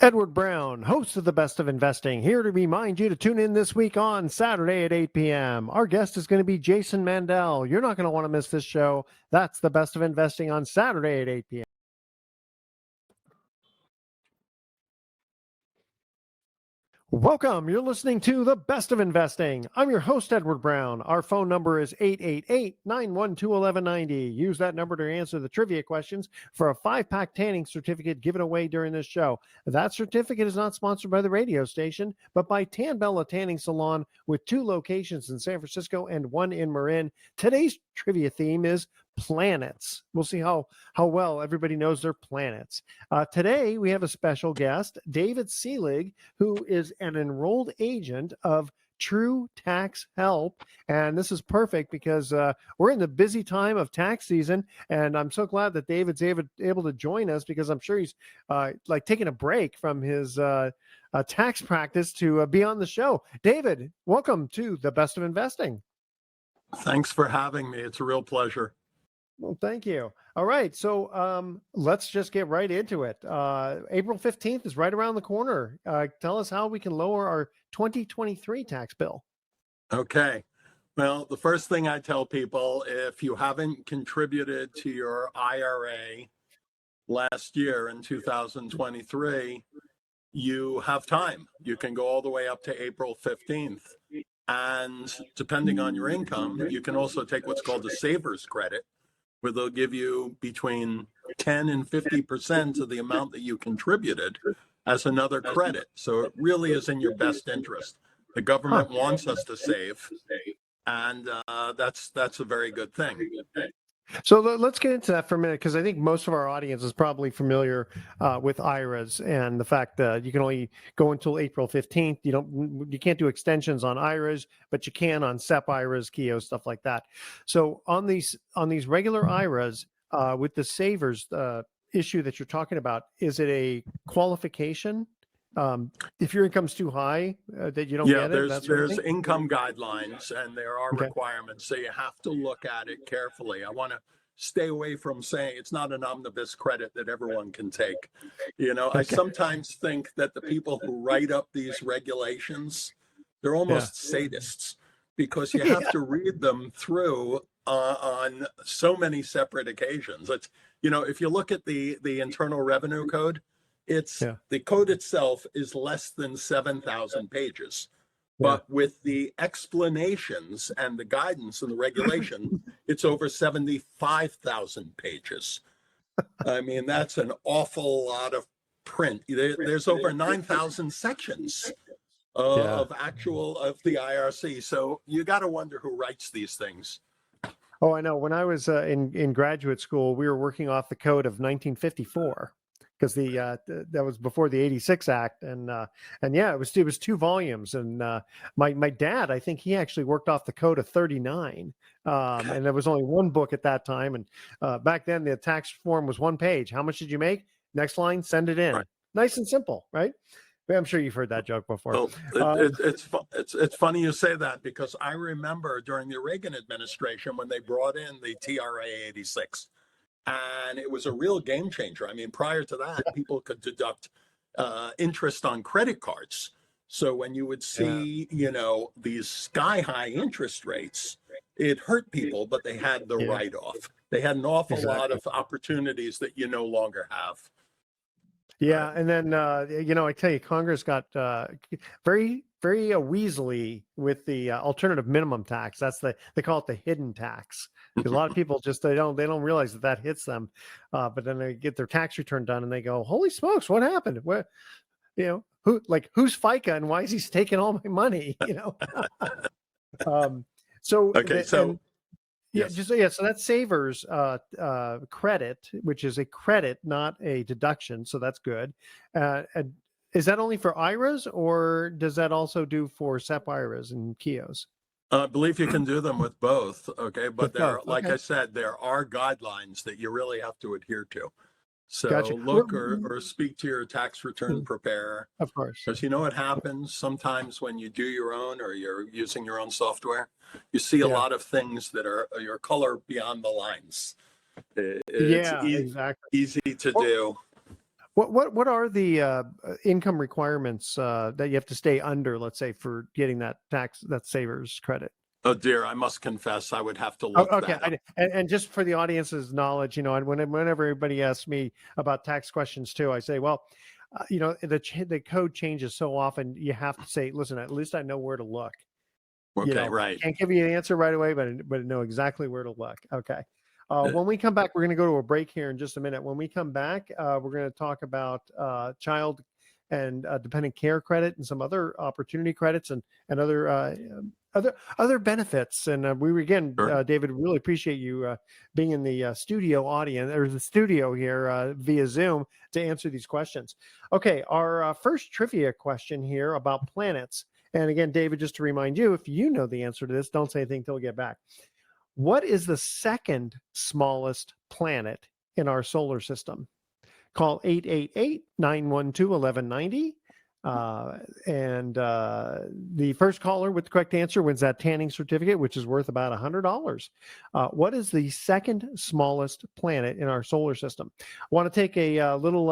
Edward Brown, host of the Best of Investing, here to remind you to tune in this week on Saturday at 8 p.m. Our guest is going to be Jason Mandel. You're not going to want to miss this show. That's the Best of Investing on Saturday at 8 p.m. Welcome. You're listening to The Best of Investing. I'm your host, Edward Brown. Our phone number is 888-912-1190. Use that number to answer the trivia questions for a 5-pack tanning certificate given away during this show. That certificate is not sponsored by the radio station, but by Tan Bella Tanning Salon with 2 locations in San Francisco and 1 in Marin. Today's trivia theme is planets. We'll see how well everybody knows their planets. Today, we have a special guest, David Selig, who is an enrolled agent of True Tax Help. And this is perfect because we're in the busy time of tax season. And I'm so glad that David's able to join us because I'm sure he's like taking a break from his tax practice to be on the show. David, welcome to the Best of Investing. Thanks for having me. It's a real pleasure. Well, thank you. All right. So let's just get right into it. April 15th is right around the corner. Tell us how we can lower our 2023 tax bill. Okay. Well, the first thing I tell people, if you haven't contributed to your IRA last year in 2023, you have time. You can go all the way up to April 15th. And depending on your income, you can also take what's called a saver's credit, where they'll give you between 10 and 50% of the amount that you contributed as another credit. So it really is in your best interest. The government wants us to save, and that's a very good thing. So let's get into that for a minute, because I think most of our audience is probably familiar with IRAs and the fact that you can only go until April 15th. You can't do extensions on IRAs, but you can on SEP IRAs, KEO, stuff like that. So on these regular IRAs with the savers issue that you're talking about, is it a qualification? If your income's too high, that you don't get it? There's income guidelines and there are requirements. So you have to look at it carefully. I want to stay away from saying it's not an omnibus credit that everyone can take. I sometimes think that the people who write up these regulations, they're almost sadists, because you have to read them through on so many separate occasions. It's, if you look at the Internal Revenue Code, the code itself is less than 7,000 pages, but with the explanations and the guidance and the regulation, it's over 75,000 pages. I mean, that's an awful lot of print. There's over 9,000 sections of the IRC. So you got to wonder who writes these things. Oh, I know. When I was in graduate school, we were working off the code of 1954. Because that was before the '86 Act, and it was 2 volumes. And my dad, I think he actually worked off the code of 39, and there was only 1 book at that time. And back then, the tax form was 1 page. How much did you make? Next line, send it in. Right. Nice and simple, right? I'm sure you've heard that joke before. Well, it's funny you say that, because I remember during the Reagan administration when they brought in the TRA 86. And it was a real game changer. I mean, prior to that, people could deduct interest on credit cards. So when you would see, these sky high interest rates, it hurt people, but they had the write-off. They had an awful lot of opportunities that you no longer have. Yeah, and then I tell you, Congress got very, very weaselly with the alternative minimum tax. They call it the hidden tax, because a lot of people just they don't realize that hits them, but then they get their tax return done and they go, "Holy smokes, what happened? Who's FICA and why is he taking all my money?" So that's savers credit, which is a credit, not a deduction. So that's good. Is that only for IRAs, or does that also do for SEP IRAs and KEOs? I believe you can do them with both. Okay. But I said, there are guidelines that you really have to adhere to. So look or speak to your tax return preparer. Of course. Because what happens sometimes when you do your own or you're using your own software, you see a lot of things that are your color beyond the lines. It's exactly easy to do. What are the income requirements that you have to stay under, let's say, for getting that savers credit? Oh dear, I must confess, I would have to Oh, look okay. that up. And just for the audience's knowledge, and whenever everybody asks me about tax questions too, I say, well, the code changes so often. You have to say, listen, at least I know where to look. Okay, right. Can't give you an answer right away, but know exactly where to look. Okay. When we come back, we're going to go to a break here in just a minute. When we come back, we're going to talk about child and dependent care credit and some other opportunity credits and other benefits. And Sure. David, really appreciate you being in the studio audience or the studio here via Zoom to answer these questions. Okay, our first trivia question here about planets. And again, David, just to remind you, if you know the answer to this, don't say anything until we get back. What is the second smallest planet in our solar system? Call 888-912-1190. The first caller with the correct answer wins that tanning certificate, which is worth about $100. What is the second smallest planet in our solar system? I want to take a little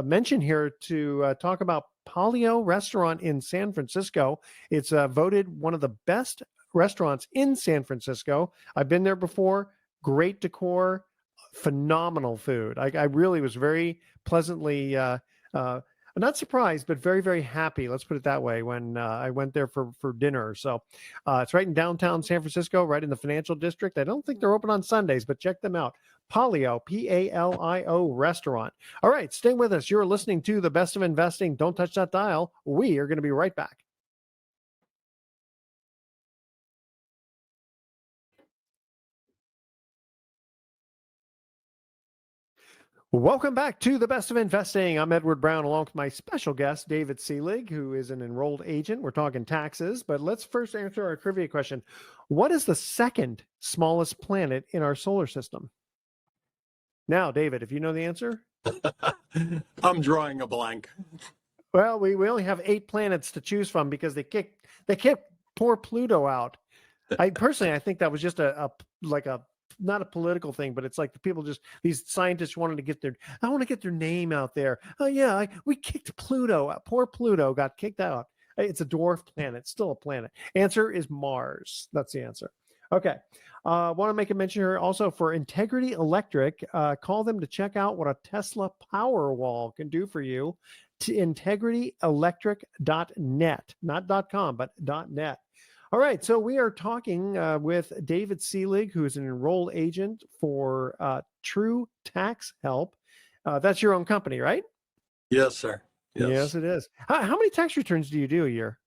mention here to talk about Palio Restaurant in San Francisco. It's voted one of the best restaurants in San Francisco. I've been there before. Great decor, phenomenal food. I really was very pleasantly not surprised, but very, very happy. Let's put it that way. When I went there for dinner. So it's right in downtown San Francisco, right in the financial district. I don't think they're open on Sundays, but check them out. Palio, Palio restaurant. All right, stay with us. You're listening to The Best of Investing. Don't touch that dial. We are going to be right back. Welcome back to The Best of Investing. I'm Edward Brown, along with my special guest, David Selig, who is an enrolled agent. We're talking taxes, but let's first answer our trivia question. What is the second smallest planet in our solar system? Now, David, if you know the answer. I'm drawing a blank. Well, we only have 8 planets to choose from because they kicked poor Pluto out. I think that was just a not a political thing, but it's like the people these scientists wanted to get their name out there. Oh yeah, we kicked Pluto out. Poor Pluto got kicked out. It's a dwarf planet, still a planet. Answer is Mars. That's the answer. Okay. Want to make a mention here also for Integrity Electric. Call them to check out what a Tesla Powerwall can do for you. To integrityelectric.net, not .com, but .net. All right, so we are talking with David Selig, who is an enrolled agent for True Tax Help. That's your own company, right? Yes, sir. Yes, it is. How many tax returns do you do a year?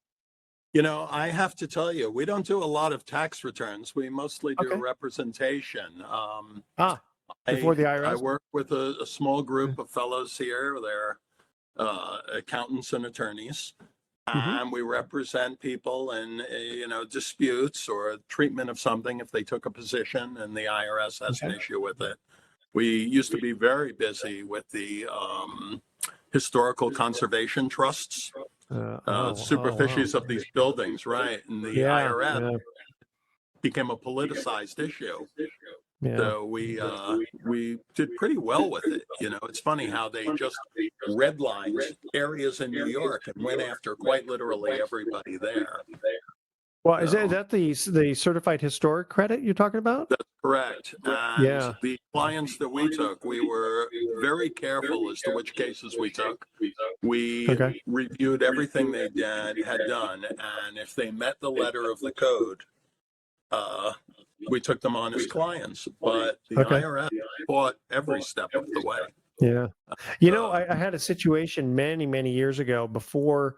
I have to tell you, we don't do a lot of tax returns. We mostly do representation. Before the IRS? I work with a small group of fellows here. They're accountants and attorneys. And we represent people in, disputes or treatment of something if they took a position and the IRS has an issue with it. We used to be very busy with the historical conservation trusts, superficies of these buildings, right? And the IRS became a politicized issue. Yeah. So we did pretty well with it. It's funny how they just redlined areas in New York and went after quite literally everybody there. Well, is that the certified historic credit you're talking about? That's correct. And the clients that we took, we were very careful as to which cases we took. We reviewed everything they had done, and if they met the letter of the code, we took them on as clients, but the IRS fought every step of the way. Yeah. I had a situation many, many years ago before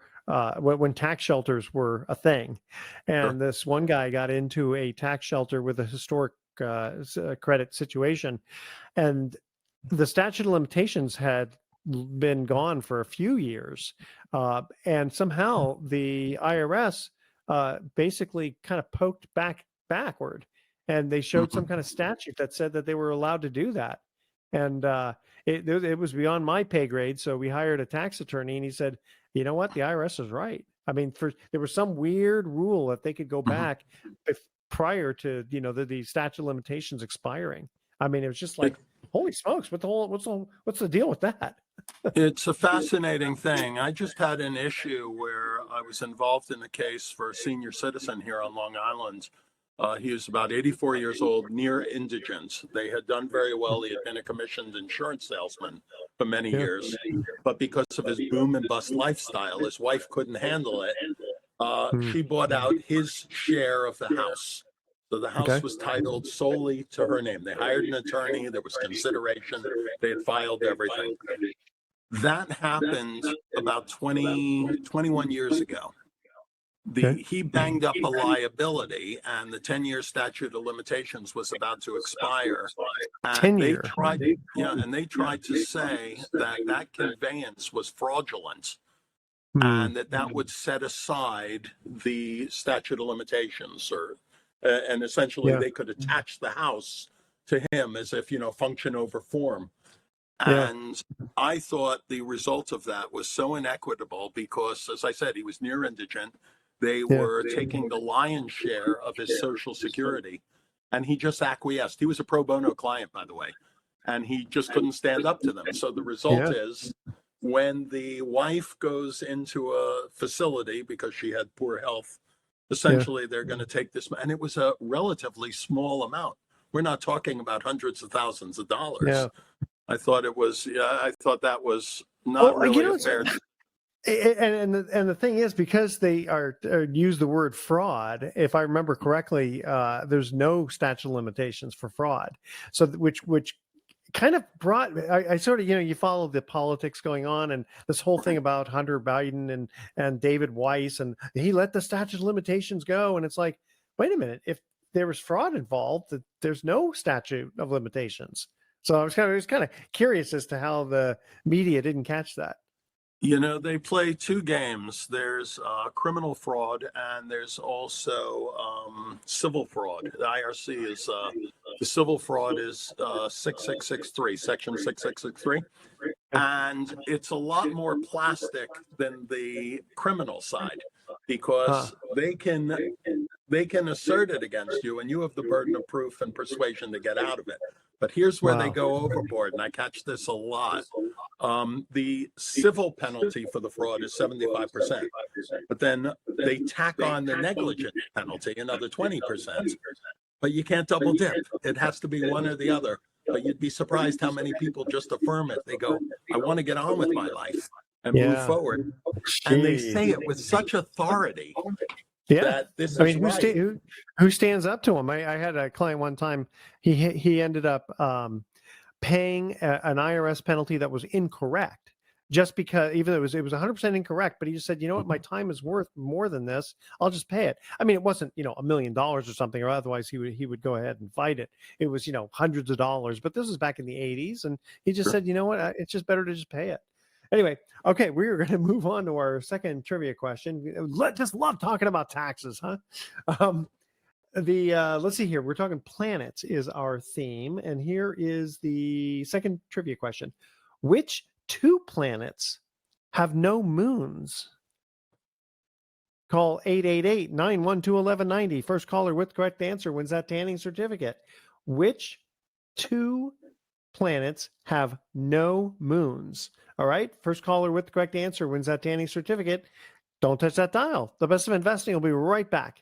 when tax shelters were a thing. And this one guy got into a tax shelter with a historic credit situation. And the statute of limitations had been gone for a few years. And somehow the IRS basically kind of poked backward. And they showed some kind of statute that said that they were allowed to do that. And it was beyond my pay grade. So we hired a tax attorney and he said, you know what? The IRS is right. I mean, there was some weird rule that they could go back prior to, the statute of limitations expiring. I mean, it was just like, holy smokes, what's the deal with that? It's a fascinating thing. I just had an issue where I was involved in a case for a senior citizen here on Long Island. He was about 84 years old, near indigent. They had done very well. He had been a commissioned insurance salesman for many Yeah. years. But because of his boom and bust lifestyle, his wife couldn't handle it. Hmm. She bought out his share of the house. So the house Okay. was titled solely to her name. They hired an attorney. There was consideration. They had filed everything. That happened about 21 years ago. Okay. He banged up a liability, and the 10-year statute of limitations was about to expire. 10 They year. tried, and they tried to say that that conveyance was fraudulent, Hmm. and that would set aside the statute of limitations, or and essentially Yeah. they could attach the house to him as if function over form. Yeah. And I thought the result of that was so inequitable because, as I said, he was near indigent. They were taking the lion's share of his Social Security, and he just acquiesced. He was a pro bono client, by the way, and he just couldn't stand up to them. So the result is, when the wife goes into a facility because she had poor health, essentially they're going to take this, and it was a relatively small amount. We're not talking about hundreds of thousands of dollars. Yeah. I thought that was not really a fair. And the thing is, because they are use the word fraud, if I remember correctly, there's no statute of limitations for fraud. So which kind of brought, I sort of, you follow the politics going on and this whole thing about Hunter Biden and David Weiss, and he let the statute of limitations go. And it's like, wait a minute, if there was fraud involved, there's no statute of limitations. So I was kind of curious as to how the media didn't catch that. They play two games. There's criminal fraud, and there's also civil fraud. The IRC is the civil fraud is 6663, section 6663, and it's a lot more plastic than the criminal side because they can assert it against you, and you have the burden of proof and persuasion to get out of it. But here's where they go overboard, and I catch this a lot. The civil penalty for the fraud is 75%, but then they tack on the negligent penalty, another 20%. But you can't double dip. It has to be one or the other. But you'd be surprised how many people just affirm it. They go, I want to get on with my life and move forward. And they say it with such authority. Yeah, this I mean, who stands up to him? I had a client one time. He ended up paying an IRS penalty that was incorrect, just because, even though it was 100% incorrect. But he just said, you know what, my time is worth more than this. I'll just pay it. I mean, it wasn't $1 million or something, or otherwise he would go ahead and fight it. It was hundreds of dollars. But this was back in the 80s, and he just said, you know what, it's just better to just pay it. Anyway, okay, we're going to move on to our second trivia question. Just love talking about taxes, huh? Let's see here. We're talking planets is our theme, and here is the second trivia question. Which two planets have no moons? Call 888-912-1190. First caller with correct answer wins that tanning certificate. Which two planets have no moons? All right, first caller with the correct answer wins that tanning certificate. Don't touch that dial. The Best of Investing will be right back.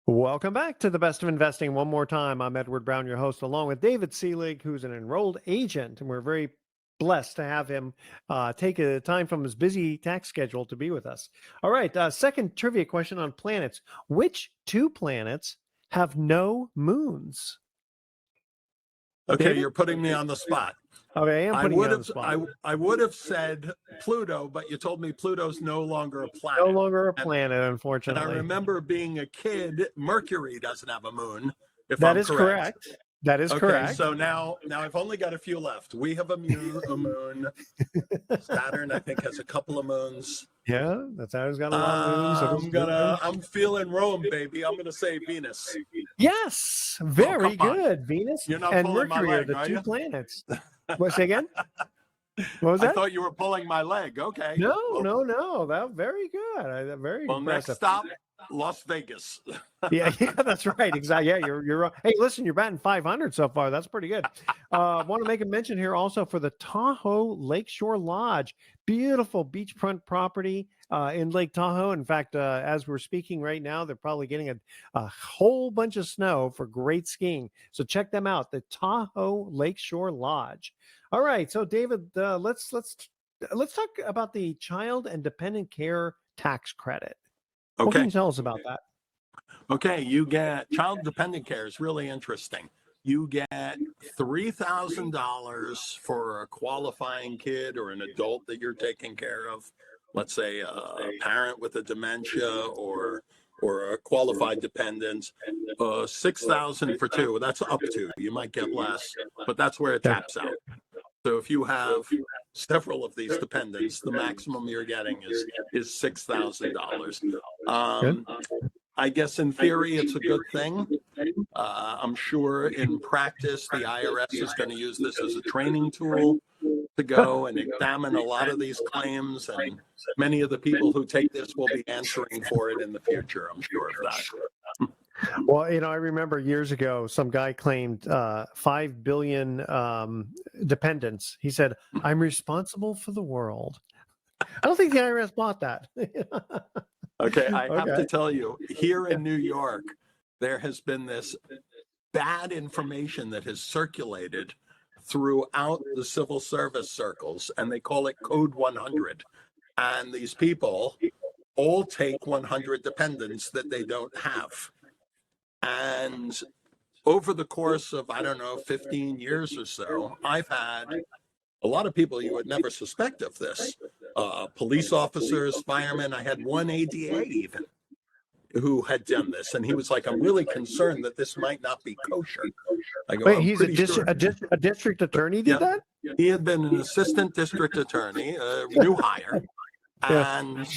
Welcome back to the Best of Investing. One more time, I'm Edward Brown, your host, along with David Selig, who's an enrolled agent, and we're very blessed to have him take a time from his busy tax schedule to be with us. All right, second trivia question on planets. Which two planets have no moons? Okay, David? you're putting me on the spot. Okay, I am putting you on the spot. I would have said Pluto, but you told me Pluto's no longer a planet. No longer a planet, unfortunately. And I remember being a kid, Mercury doesn't have a moon. That is correct. That is correct. So now I've only got a few left. We have a moon. Saturn, I think, has a couple of moons. Yeah, Saturn's got a lot of moons. I'm feeling Rome, baby. I'm gonna say Venus. Yes, very good. Venus You're not and pulling Mercury my are leg, the are two you? planets. What, say again? What was I that? thought you were pulling my leg. Okay. No, Well, no. That very good. Very well, next impressive. stop, Las Vegas. Yeah, yeah, that's right. Exactly. Yeah, you're right. Hey, listen, you're batting 500 so far. That's pretty good. Want to make a mention here also for the Tahoe Lakeshore Lodge, beautiful beachfront property in Lake Tahoe. In fact, as we're speaking right now, they're probably getting a whole bunch of snow for great skiing. So check them out, the Tahoe Lakeshore Lodge. All right, so David, let's talk about the child and dependent care tax credit. What can Okay. you tell us about that? Okay. You get child dependent care is really interesting. You get $3,000 for a qualifying kid or an adult that you're taking care of. Let's say a parent with a dementia or a qualified dependent. 6,000 for two. That's up to. You might get less, but that's where it Yeah. taps out. So if you have several of these dependents, the maximum you're getting is $6,000. Good. I guess in theory, it's a good thing. I'm sure in practice, the IRS is going to use this as a training tool to go and examine a lot of these claims. And many of the people who take this will be answering for it in the future. I'm sure of that. Well, I remember years ago, some guy claimed 5 billion dependents. He said, "I'm responsible for the world." I don't think the IRS bought that. Okay, I have Okay. to tell you, here in New York, there has been this bad information that has circulated throughout the civil service circles, and they call it Code 100. And these people all take 100 dependents that they don't have. And over the course of, I don't know, 15 years or so, I've had a lot of people you would never suspect of this. Police officers, firemen. I had one ADA even who had done this, and he was like, "I'm really concerned that this might not be kosher." I go, Wait, "I'm he's a, pretty sure." a district attorney did Yeah, that? he had been an assistant district attorney, a new hire, Yeah. and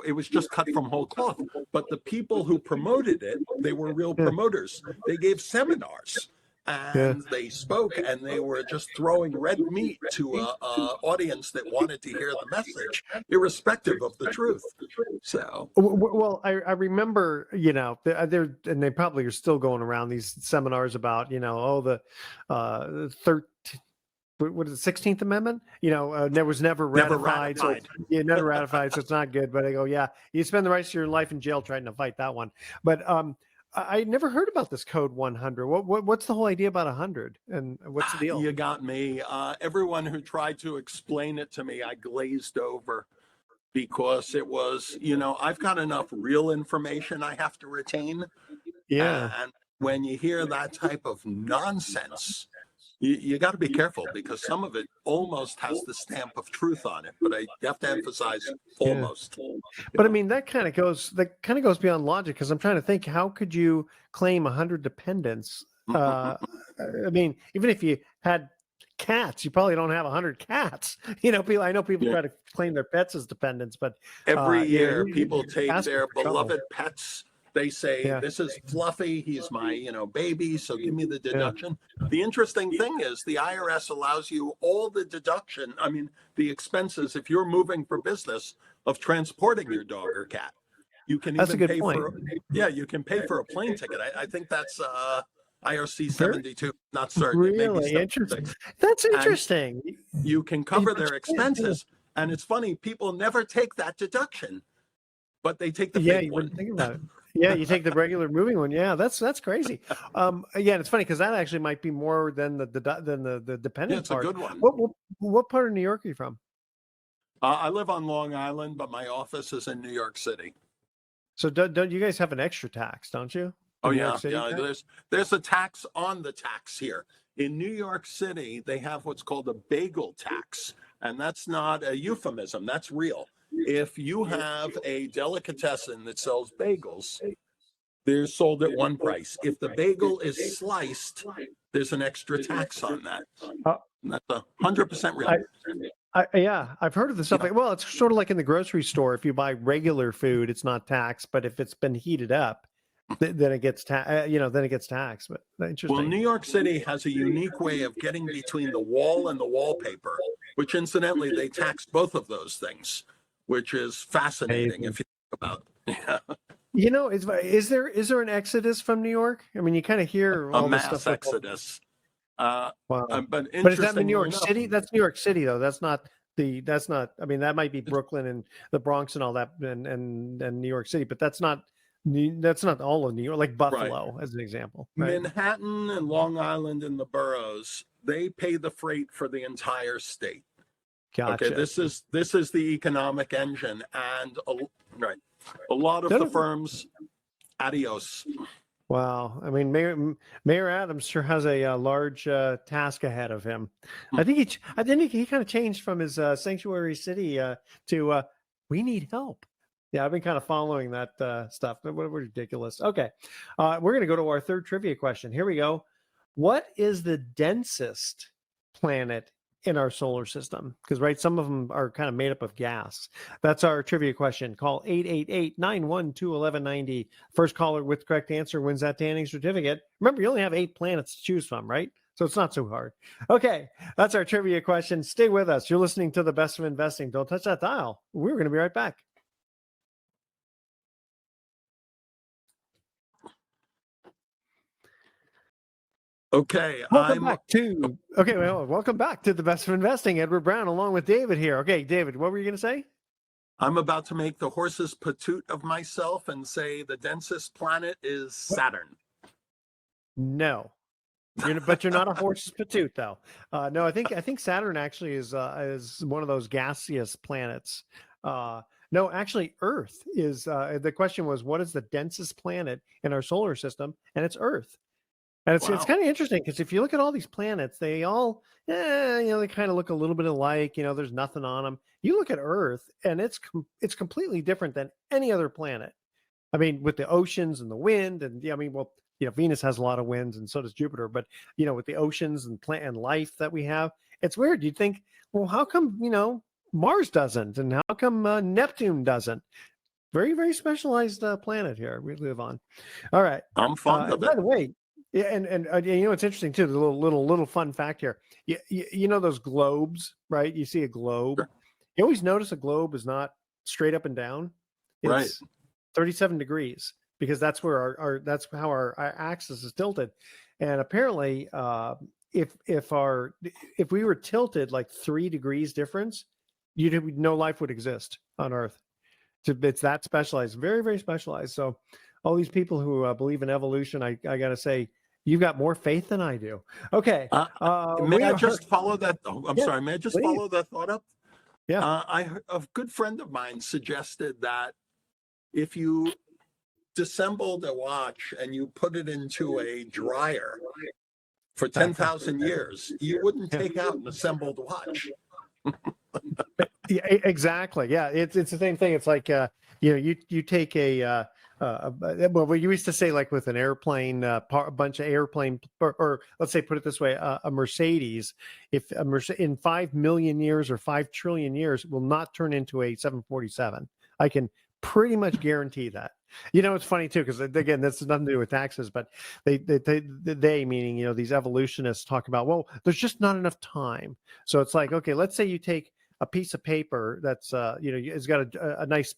it was just cut from whole cloth. But the people who promoted it, they were real Yeah. promoters. They gave seminars Yeah. and they spoke, and they were just throwing red meat to a audience that wanted to hear the message, irrespective of the truth. So, Well, I remember, they're and they probably are still going around these seminars about, the 13th. What is it, 16th Amendment? There was never ratified. So never ratified, so it's not good. But I go, yeah, you spend the rest of your life in jail trying to fight that one. But I never heard about this Code 100. What's the whole idea about 100, and what's the deal? You got me. Everyone who tried to explain it to me, I glazed over because it was, I've got enough real information I have to retain. Yeah. And when you hear that type of nonsense, you got to be careful because some of it almost has the stamp of truth on it. But I have to emphasize almost. But I mean, that kind of goes beyond logic, because I'm trying to think, how could you claim 100 dependents? I mean, even if you had cats, you probably don't have 100 cats. I know people try to claim their pets as dependents, but every year people take their beloved trouble. pets. They say, "This is Fluffy. He's my, baby. So give me the deduction." Yeah. The interesting thing is the IRS allows you all the deduction. I mean, the expenses, if you're moving for business, of transporting your dog or cat. You can even pay for, you can pay for a plane ticket. I think that's IRC 72. Not certain. Really interesting. That's interesting. And you can cover their expenses. And it's funny, people never take that deduction, but they take the fake one. Wouldn't think about it. Yeah, you take the regular moving one. Yeah, that's crazy. It's funny because that actually might be more than the dependent it's part. A good one. What part of New York are you from? I live on Long Island, but my office is in New York City. So don't you guys have an extra tax, don't you? Oh yeah. There's a tax on the tax here. In New York City, they have what's called a bagel tax, and that's not a euphemism. That's real. If you have a delicatessen that sells bagels, they're sold at one price. If the bagel is sliced, there's an extra tax on that. That's 100% real. I've heard of the stuff. Well, it's sort of like in the grocery store. If you buy regular food, it's not taxed, but if it's been heated up, then it gets then it gets taxed. But interesting. Well, New York City has a unique way of getting between the wall and the wallpaper, which incidentally, they tax both of those things, which is fascinating if you think about it. Yeah. Is there an exodus from New York? I mean, you kind of hear A all this mass stuff. exodus. Wow. But Is that in New York enough, City? That's New York City, though. That's not. I mean, that might be Brooklyn and the Bronx and all that, and New York City, but that's not all of New York. Like Buffalo, as an example. Right? Manhattan and Long Island and the boroughs, they pay the freight for the entire state. Gotcha. Okay, this is the economic engine, and a lot of the firms, adios. Wow. I mean, Mayor Adams sure has a large task ahead of him. I think he kind of changed from his sanctuary city to we need help. Yeah, I've been kind of following that stuff. What ridiculous. Okay. We're going to go to our third trivia question. Here we go. What is the densest planet in our solar system? Because, right, some of them are kind of made up of gas. That's our trivia question. Call 888-912-1190. First caller with the correct answer wins that tanning certificate. Remember, you only have 8 planets to choose from, right? So it's not so hard. Okay, that's our trivia question. Stay with us. You're listening to The Best of Investing. Don't touch that dial. We're going to be right back. Okay, welcome back to The Best of Investing. Edward Brown along with David here. Okay, David, what were you going to say? I'm about to make the horse's patoot of myself and say the densest planet is Saturn. No, but you're not a horse's patoot, though. No, I think Saturn actually is one of those gaseous planets. No, actually, Earth is. The question was, what is the densest planet in our solar system? And it's Earth. And it's kind of interesting because if you look at all these planets, they all, they kind of look a little bit alike. There's nothing on them. You look at Earth, and it's completely different than any other planet. I mean, with the oceans and the wind, and Venus has a lot of winds, and so does Jupiter. But with the oceans and plant and life that we have, it's weird. You'd think, well, how come Mars doesn't, and how come Neptune doesn't? Very, very specialized planet here we live on. All right, I'm fond of it. By the way. Yeah, and it's interesting too. The little fun fact here. You know those globes, right? You see a globe. Sure. You always notice a globe is not straight up and down. It's right. 37 degrees because that's where that's how our axis is tilted. And apparently, if we were tilted like 3 degrees difference, no life would exist on Earth. It's that specialized, very, very specialized. So all these people who believe in evolution, I got to say, you've got more faith than I do. Okay. May I just follow that? I'm sorry. May I just please. follow that thought up? Yeah. A good friend of mine suggested that if you disassembled a watch and you put it into a dryer for 10,000 years, you wouldn't take out an assembled watch. Yeah, exactly. Yeah, it's the same thing. It's like you take a well, we used to say like with an airplane, a bunch of airplane, or let's say put it this way, a Mercedes, if in 5 million years or 5 trillion years will not turn into a 747. I can pretty much guarantee that. It's funny too, because again, this has nothing to do with taxes, but they meaning, these evolutionists talk about, well, there's just not enough time. So it's like, okay, let's say you take a piece of paper that's, it's got a nice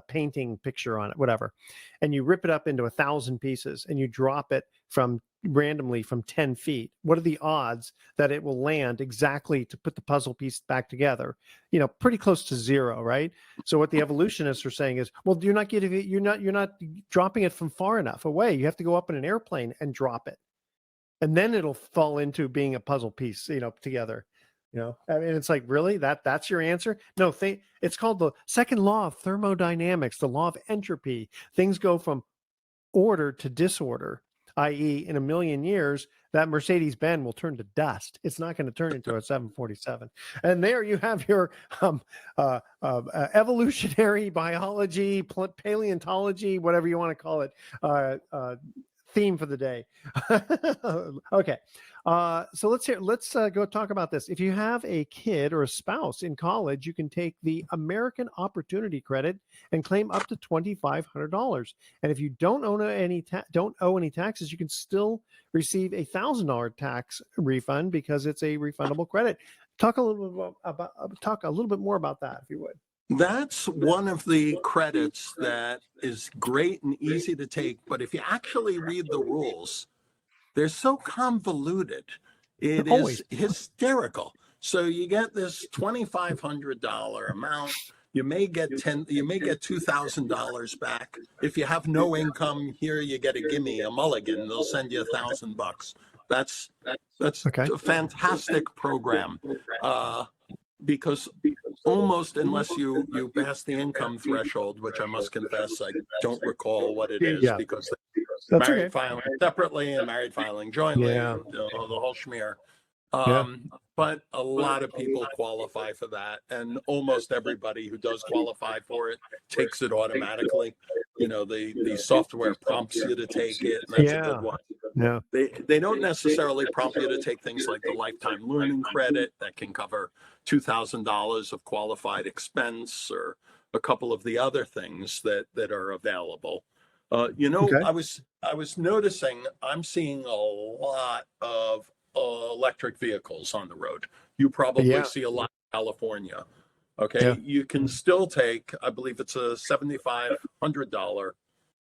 painting picture on it, whatever, and you rip it up into 1,000 pieces and you drop it randomly from 10 feet. What are the odds that it will land exactly to put the puzzle piece back together? Pretty close to 0, right? So what the evolutionists are saying is, well, you're not dropping it from far enough away. You have to go up in an airplane and drop it, and then it'll fall into being a puzzle piece, together. I mean, it's like, really, that's your answer? No, it's called the second law of thermodynamics, the law of entropy. Things go from order to disorder, i.e., in 1 million years, that Mercedes-Benz will turn to dust. It's not going to turn into a 747. And there you have your evolutionary biology, paleontology, whatever you want to call it, theme for the day. Okay. So let's go talk about this. If you have a kid or a spouse in college, you can take the American Opportunity Credit and claim up to $2,500. And if you don't owe any taxes, you can still receive a $1,000 tax refund because it's a refundable credit. Talk a little bit more about that, if you would. That's one of the credits that is great and easy to take, but if you actually read the rules, they're so convoluted. It Always. is hysterical. So you get this $2,500 amount. You may get $2,000 back. If you have no income here, you get a gimme, a mulligan. They'll send you $1,000. That's Okay. a fantastic program. Because almost unless you pass the income threshold, which I must confess I don't recall what it is, because That's married okay. filing separately and married filing jointly, Yeah. and, the whole schmear. Yeah. But a lot of people qualify for that, and almost everybody who does qualify for it takes it automatically. The software prompts you to take it, and that's a good one. Yeah. They don't necessarily prompt you to take things like the lifetime learning credit that can cover $2,000 of qualified expense, or a couple of the other things that are available. Okay. I was noticing I'm seeing a lot of electric vehicles on the road. You probably see a lot in California. Okay, Yeah. you can still take, I believe it's a $7,500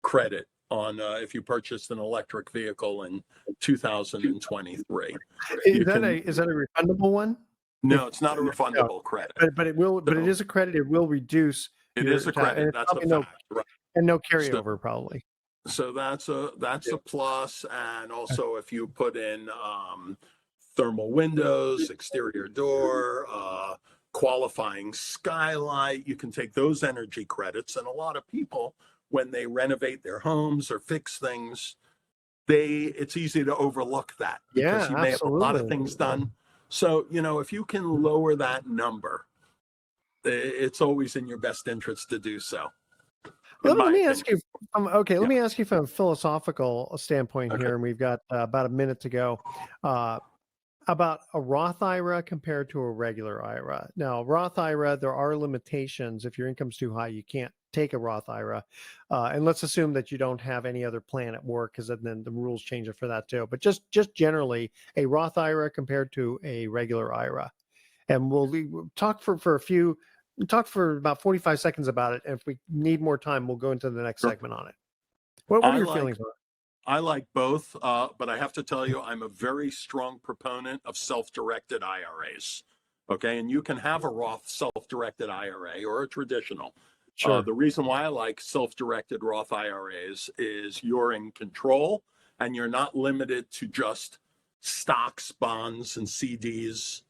credit on if you purchased an electric vehicle in 2023. Is that a refundable one? No, it's not a refundable credit. But it will. But it is a credit. It will reduce. It is a credit. That's a fact. Right. And no carryover, probably. So that's a plus. And also, if you put in thermal windows, exterior door, qualifying skylight, you can take those energy credits. And a lot of people, when they renovate their homes or fix things, it's easy to overlook that, because you may have a lot of things done. So, if you can lower that number, it's always in your best interest to do so. Let me ask you. Let me ask you from a philosophical standpoint here, and we've got about a minute to go. About a Roth IRA compared to a regular IRA. Now, Roth IRA, there are limitations. If your income's too high, you can't take a Roth IRA. And let's assume that you don't have any other plan at work, because then the rules change for that too. But just generally, a Roth IRA compared to a regular IRA. And we'll talk for about 45 seconds about it. And if we need more time, we'll go into the next segment on it. What are your feelings on it? I like both, but I have to tell you, I'm a very strong proponent of self-directed IRAs. Okay, and you can have a Roth self-directed IRA or a traditional. Sure. The reason why I like self-directed Roth IRAs is you're in control, and you're not limited to just stocks, bonds, and CDs.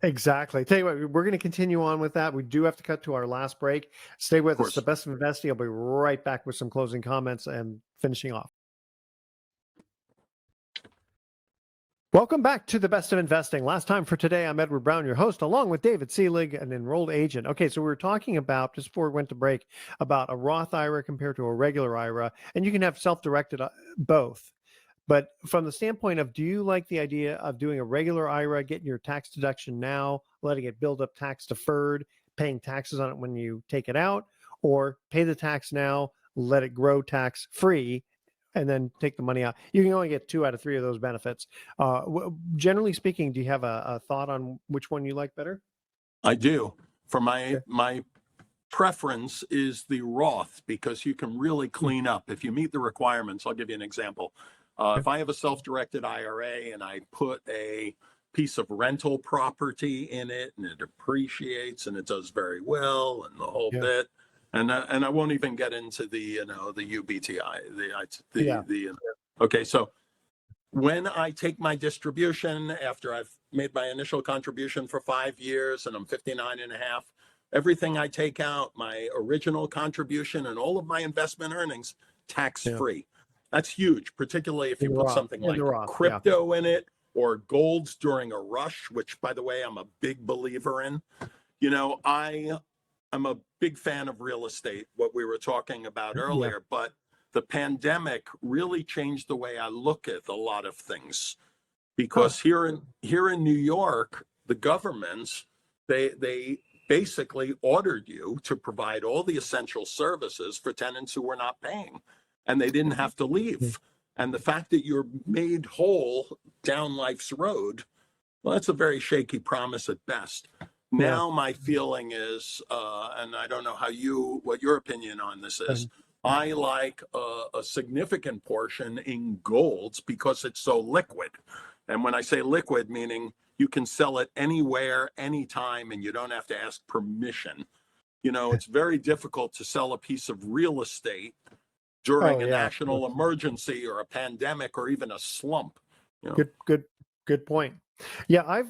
Exactly. Tell you what, we're going to continue on with that. We do have to cut to our last break. Stay with us. The Best of Investing. I'll be right back with some closing comments and finishing off. Welcome back to the Best of Investing. Last time for today, I'm Edward Brown, your host, along with David Selig, an enrolled agent. Okay, so we were talking about, just before we went to break, about a Roth IRA compared to a regular IRA, and you can have self-directed both. But from the standpoint of, do you like the idea of doing a regular IRA, getting your tax deduction now, letting it build up tax deferred, paying taxes on it when you take it out, or pay the tax now, let it grow tax free, and then take the money out? You can only get 2 out of 3 of those benefits. Generally speaking, do you have a thought on which one you like better? I do. For my preference is the Roth, because you can really clean up. If you meet the requirements, I'll give you an example. If I have a self-directed IRA and I put a piece of rental property in it, and it appreciates and it does very well and the whole bit, and I won't even get into the the UBTI. Okay, so when I take my distribution after I've made my initial contribution for 5 years and I'm 59 and a half, everything I take out, my original contribution and all of my investment earnings, tax free. That's huge, particularly if you put something like crypto in it, or golds during a rush, which, by the way, I'm a big believer in. I'm a big fan of real estate, what we were talking about earlier, but the pandemic really changed the way I look at a lot of things, because here in New York, the governments, they basically ordered you to provide all the essential services for tenants who were not paying, and they didn't have to leave. And the fact that you're made whole down life's road, well, that's a very shaky promise at best. Now, my feeling is, and I don't know what your opinion on this is, I like a significant portion in golds because it's so liquid. And when I say liquid, meaning you can sell it anywhere, anytime, and you don't have to ask permission. It's very difficult to sell a piece of real estate during a national emergency or a pandemic or even a slump. Good point. Yeah,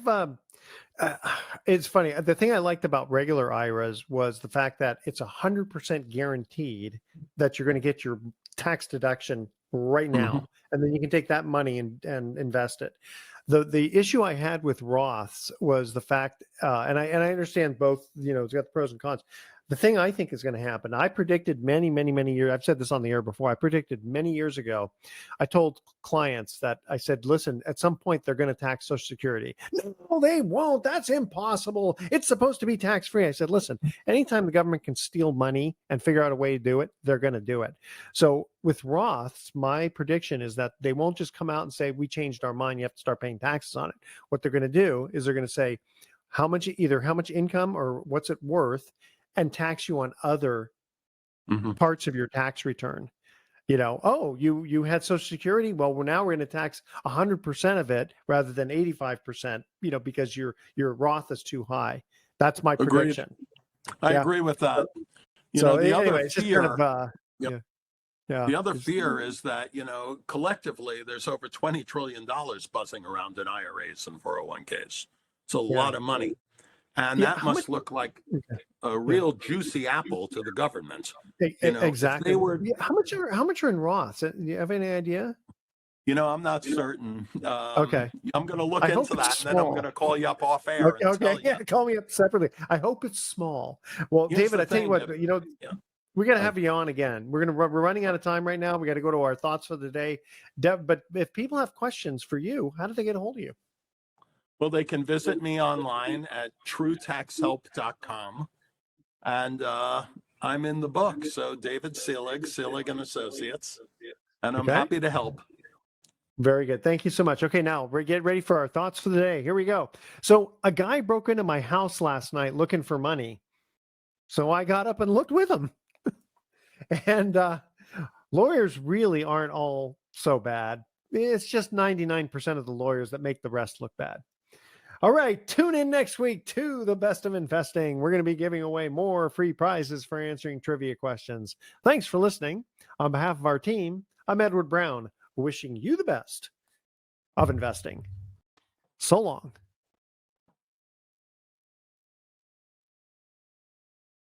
it's funny. The thing I liked about regular IRAs was the fact that it's 100% guaranteed that you're going to get your tax deduction right now, and then you can take that money and invest it. The issue I had with Roths was the fact, and I understand both. It's got the pros and cons. The thing I think is going to happen, I predicted many years, I've said this on the air before, I predicted many years ago, I told clients that I said, listen, at some point they're going to tax Social Security. No, they won't. That's impossible. It's supposed to be tax-free. I said, listen, anytime the government can steal money and figure out a way to do it, they're going to do it. So with Roths, my prediction is that they won't just come out and say, we changed our mind, you have to start paying taxes on it. What they're going to do is they're going to say, how much income or what's it worth, and tax you on other parts of your tax return. You had Social Security. Well, now we're going to tax 100% of it rather than 85%, because your Roth is too high. That's my prediction. I agree with that. The other fear is that, collectively there's over $20 trillion buzzing around in IRAs and 401ks. It's a lot of money. And that must look like a real juicy apple to the government. Exactly. How much are in Roths? Do you have any idea? I'm not certain. Okay. I'm going to look into that, and then I'm going to call you up off air. Okay. Call me up separately. I hope it's small. Well, David, I tell you what, we got to have you on again. We're running out of time right now. We got to go to our thoughts for the day. But if people have questions for you, how do they get a hold of you? Well, they can visit me online at truetaxhelp.com. And I'm in the book. So David Selig and Associates. And I'm happy to help. Very good. Thank you so much. Okay, now we're getting ready for our thoughts for the day. Here we go. So a guy broke into my house last night looking for money. So I got up and looked with him. And lawyers really aren't all so bad. It's just 99% of the lawyers that make the rest look bad. All right, tune in next week to The Best of Investing. We're going to be giving away more free prizes for answering trivia questions. Thanks for listening. On behalf of our team, I'm Edward Brown, wishing you the best of investing. So long.